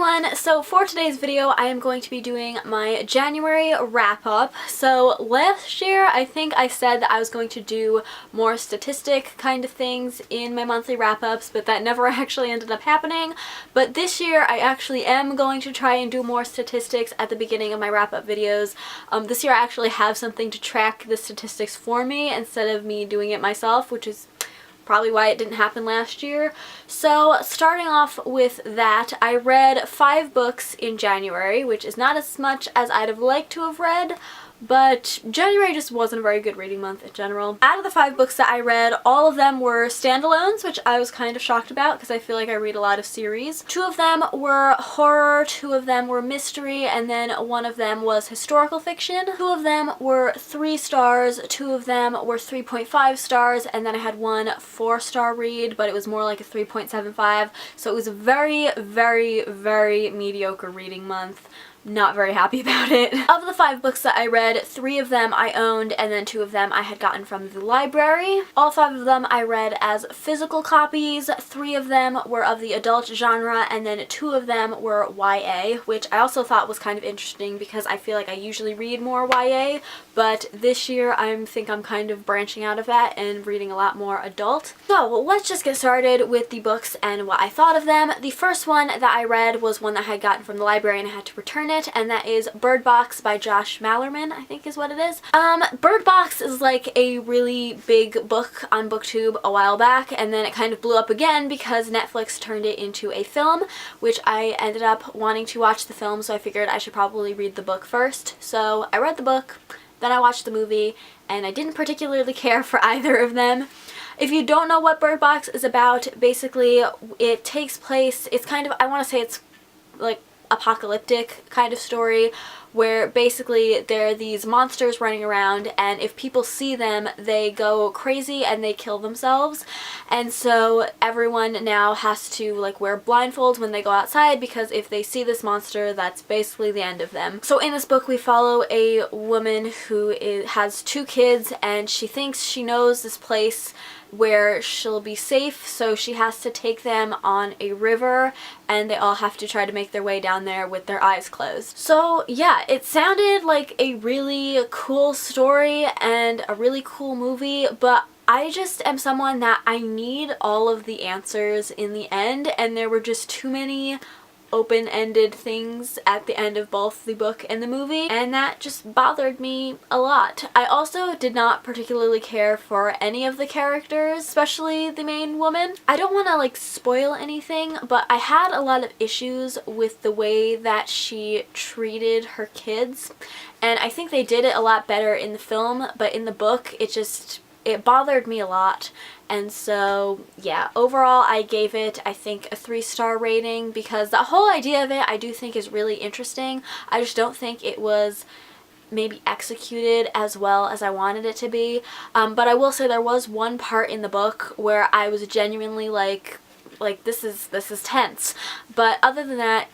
everyone! So for today's video I am going to be doing my January wrap-up. So last year I think I said that I was going to do more statistic kind of things in my monthly wrap-ups, but that never actually ended up happening. But this year I actually am going to try and do more statistics at the beginning of my wrap-up videos. This year I actually have something to track the statistics for me instead of me doing it myself, which is probably why it didn't happen last year. So starting off with that, I read 5 books in January, which is not as much as I'd have liked to have read, but January just wasn't a very good reading month in general. Out of the 5 books that I read, all of them were standalones, which I was kind of shocked about because I feel like I read a lot of series. 2 of them were horror, 2 of them were mystery, and then 1 of them was historical fiction. 2 of them were 3 stars, 2 of them were 3.5 stars, and then I had 1 4-star read, but it was more like a 3.75, so it was a very, very, very mediocre reading month. Not very happy about it. Of the 5 books that I read, 3 of them I owned and then 2 of them I had gotten from the library. All 5 of them I read as physical copies. 3 of them were of the adult genre and then 2 of them were YA, which I also thought was kind of interesting because I feel like I usually read more YA, but this year I think I'm kind of branching out of that and reading a lot more adult. So let's just get started with the books and what I thought of them. The first one that I read was one that I had gotten from the library and I had to return it, and that is Bird Box by Josh Malerman, I think is what it is. Bird Box is like a really big book on BookTube a while back, and then it kind of blew up again because Netflix turned it into a film, which I ended up wanting to watch the film, so I figured I should probably read the book first. So I read the book, then I watched the movie, and I didn't particularly care for either of them. If you don't know what Bird Box is about, basically it takes place, it's kind of, I want to say it's like apocalyptic kind of story where basically there are these monsters running around, and if people see them they go crazy and they kill themselves, and so everyone now has to like wear blindfolds when they go outside because if they see this monster that's basically the end of them. So in this book we follow a woman who has 2 kids and she thinks she knows this place where she'll be safe, so she has to take them on a river and they all have to try to make their way down there with their eyes closed. So yeah, it sounded like a really cool story and a really cool movie, but I just am someone that I need all of the answers in the end, and there were just too many open-ended things at the end of both the book and the movie, and that just bothered me a lot. I also did not particularly care for any of the characters, especially the main woman. I don't want to like spoil anything, but I had a lot of issues with the way that she treated her kids, and I think they did it a lot better in the film, but in the book it bothered me a lot. And so yeah, overall I gave it, I think, a 3-star rating because the whole idea of it I do think is really interesting. I just don't think it was maybe executed as well as I wanted it to be. But I will say there was one part in the book where I was genuinely like this is tense. But other than that,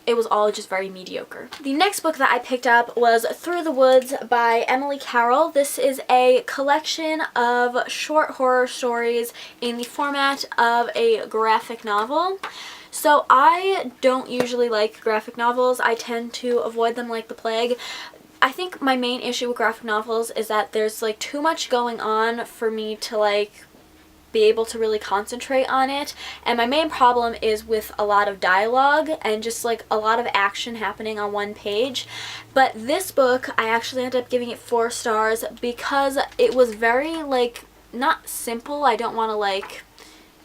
it was all just very mediocre. The next book that I picked up was Through the Woods by Emily Carroll. This is a collection of short horror stories in the format of a graphic novel. So I don't usually like graphic novels. I tend to avoid them like the plague. I think my main issue with graphic novels is that there's like too much going on for me to like be able to really concentrate on it, and my main problem is with a lot of dialogue and just like a lot of action happening on one page. But this book I actually ended up giving it 4 stars because it was very like not simple. I don't want to like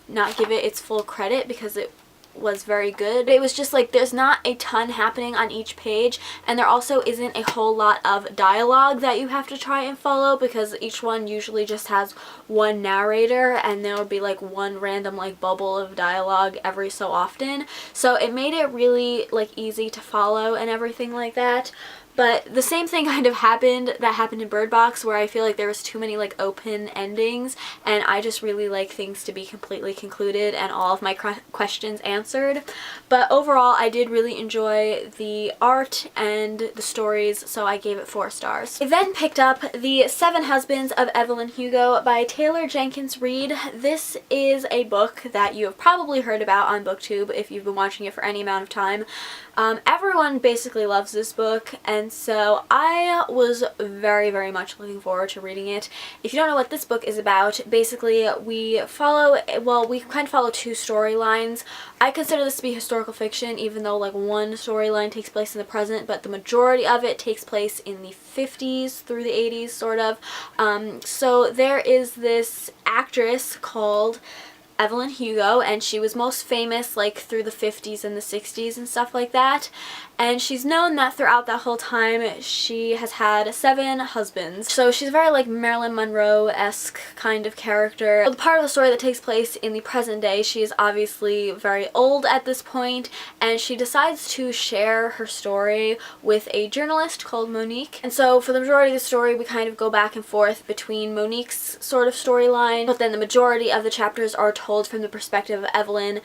not give it its full credit because it was very good. It was just like there's not a ton happening on each page, and there also isn't a whole lot of dialogue that you have to try and follow because each one usually just has one narrator and there will be like one random like bubble of dialogue every so often. So it made it really like easy to follow and everything like that. But the same thing kind of happened in Bird Box, where I feel like there was too many like open endings, and I just really like things to be completely concluded and all of my questions answered. But overall, I did really enjoy the art and the stories, so I gave it 4 stars. I then picked up The 7 Husbands of Evelyn Hugo by Taylor Jenkins Reid. This is a book that you have probably heard about on BookTube if you've been watching it for any amount of time. Everyone basically loves this book, and so I was very, very much looking forward to reading it. If you don't know what this book is about, basically we kind of follow 2 storylines. I consider this to be historical fiction, even though like one storyline takes place in the present, but the majority of it takes place in the 50s through the 80s, sort of. So there is this actress called Evelyn Hugo, and she was most famous like through the 50s and the 60s and stuff like that, and she's known that throughout that whole time she has had 7 husbands. So she's very like Marilyn Monroe-esque kind of character. The part of the story that takes place in the present day, she is obviously very old at this point, and she decides to share her story with a journalist called Monique. And so for the majority of the story we kind of go back and forth between Monique's sort of storyline, but then the majority of the chapters are told from the perspective of Evelyn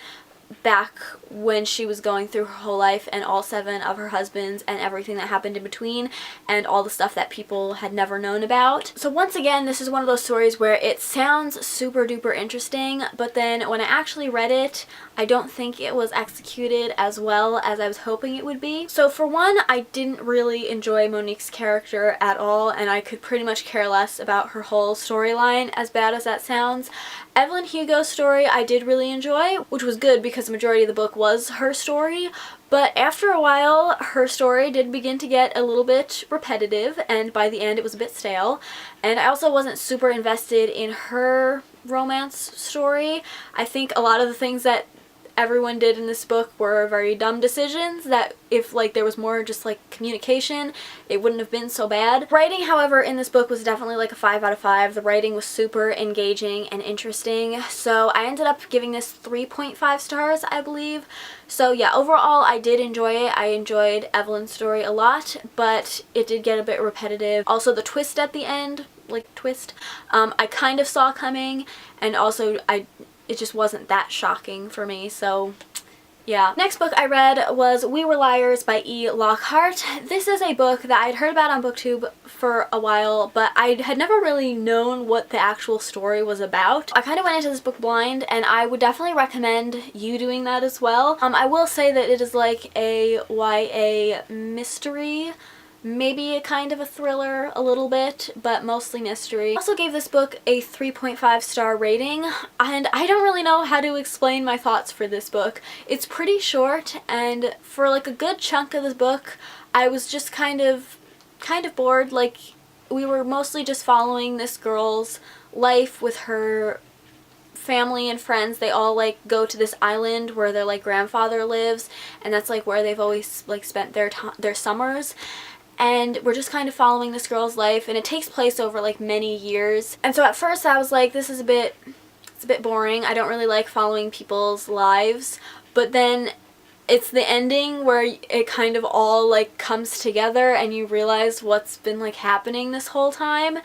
back when she was going through her whole life and all 7 of her husbands and everything that happened in between and all the stuff that people had never known about. So once again, this is one of those stories where it sounds super duper interesting, but then when I actually read it, I don't think it was executed as well as I was hoping it would be. So for one, I didn't really enjoy Monique's character at all, and I could pretty much care less about her whole storyline, as bad as that sounds. Evelyn Hugo's story I did really enjoy, which was good because the majority of the book was her story, but after a while her story did begin to get a little bit repetitive, and by the end it was a bit stale, and I also wasn't super invested in her romance story. I think a lot of the things that everyone did in this book were very dumb decisions that if like there was more just like communication, it wouldn't have been so bad. Writing, however, in this book was definitely like a 5 out of 5. The writing was super engaging and interesting, so I ended up giving this 3.5 stars, I believe. So yeah, overall I did enjoy it. I enjoyed Evelyn's story a lot, but it did get a bit repetitive. Also the twist at the end, I kind of saw coming, and also it just wasn't that shocking for me, so yeah. Next book I read was We Were Liars by E. Lockhart. This is a book that I'd heard about on BookTube for a while, but I had never really known what the actual story was about. I kind of went into this book blind, and I would definitely recommend you doing that as well. I will say that it is like a YA mystery, maybe a kind of a thriller a little bit, but mostly mystery. I also gave this book a 3.5 star rating, and I don't really know how to explain my thoughts for this book. It's pretty short, and for like a good chunk of this book I was just kind of bored. Like, we were mostly just following this girl's life with her family and friends. They all like go to this island where their like grandfather lives, and that's like where they've always like spent their summers. And we're just kind of following this girl's life, and it takes place over like many years. And so at first I was like, this is it's a bit boring. I don't really like following people's lives. But then it's the ending where it kind of all like comes together and you realize what's been like happening this whole time.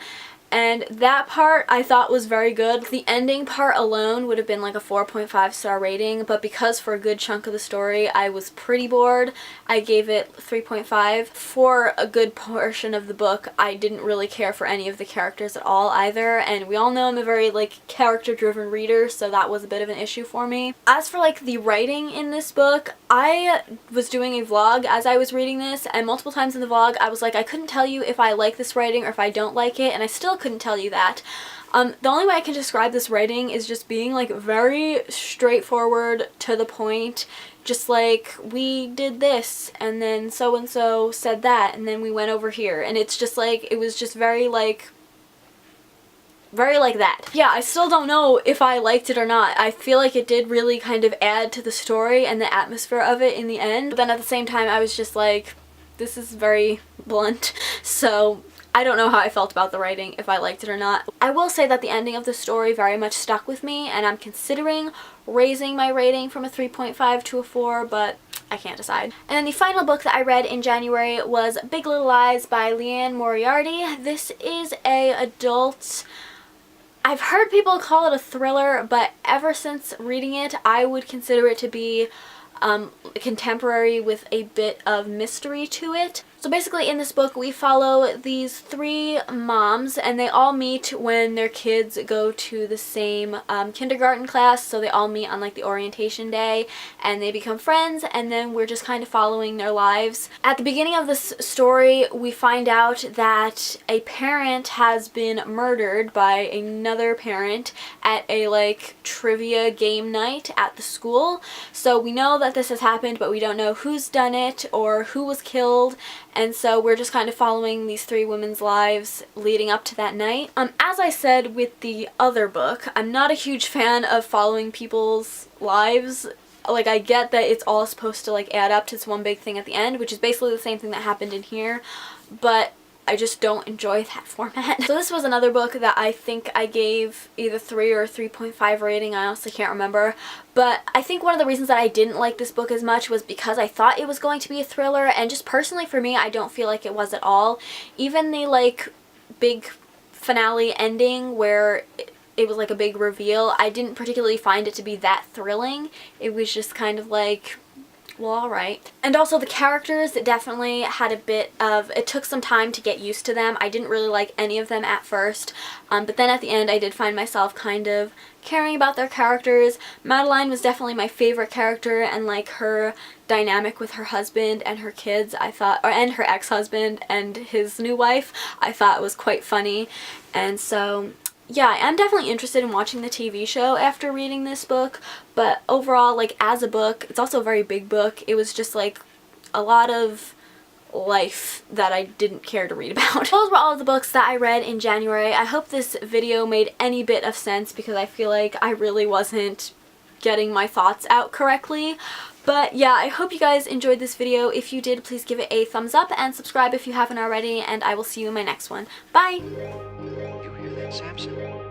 And that part I thought was very good. The ending part alone would have been like a 4.5 star rating, but because for a good chunk of the story I was pretty bored, I gave it 3.5. For a good portion of the book, I didn't really care for any of the characters at all either, and we all know I'm a very like character-driven reader, so that was a bit of an issue for me. As for like the writing in this book, I was doing a vlog as I was reading this, and multiple times in the vlog I was like, I couldn't tell you if I like this writing or if I don't like it, and I still couldn't tell you that. The only way I can describe this writing is just being like very straightforward, to the point. Just like, we did this, and then so and so said that, and then we went over here, and it's just like, it was just very like that. Yeah, I still don't know if I liked it or not. I feel like it did really kind of add to the story and the atmosphere of it in the end, but then at the same time I was just like, this is very blunt, so I don't know how I felt about the writing, if I liked it or not. I will say that the ending of the story very much stuck with me, and I'm considering raising my rating from a 3.5 to a 4, but I can't decide. And then the final book that I read in January was Big Little Lies by Leanne Moriarty. This is a adult, I've heard people call it a thriller, but ever since reading it, I would consider it to be contemporary with a bit of mystery to it. So basically in this book we follow these three moms, and they all meet when their kids go to the same kindergarten class, so they all meet on like the orientation day and they become friends, and then we're just kind of following their lives. At the beginning of this story we find out that a parent has been murdered by another parent at a like trivia game night at the school. So we know that this has happened, but we don't know who's done it or who was killed. And so we're just kind of following these three women's lives leading up to that night. As I said with the other book, I'm not a huge fan of following people's lives. Like, I get that it's all supposed to like add up to this one big thing at the end, which is basically the same thing that happened in here, but I just don't enjoy that format. So this was another book that I think I gave either 3 or 3.5 rating, I honestly can't remember. But I think one of the reasons that I didn't like this book as much was because I thought it was going to be a thriller, and just personally for me, I don't feel like it was at all. Even the like big finale ending where it was like a big reveal, I didn't particularly find it to be that thrilling. It was just kind of like, well, alright. And also the characters definitely had a bit of, it took some time to get used to them. I didn't really like any of them at first, but then at the end I did find myself kind of caring about their characters. Madeline was definitely my favorite character, and like her dynamic with her husband and her kids, I thought, and her ex-husband and his new wife, I thought was quite funny. And so yeah, I'm definitely interested in watching the TV show after reading this book, but overall, like, as a book, it's also a very big book. It was just like a lot of life that I didn't care to read about. Those were all of the books that I read in January. I hope this video made any bit of sense, because I feel like I really wasn't getting my thoughts out correctly. But yeah, I hope you guys enjoyed this video. If you did, please give it a thumbs up and subscribe if you haven't already, and I will see you in my next one. Bye! You hear that, Samson?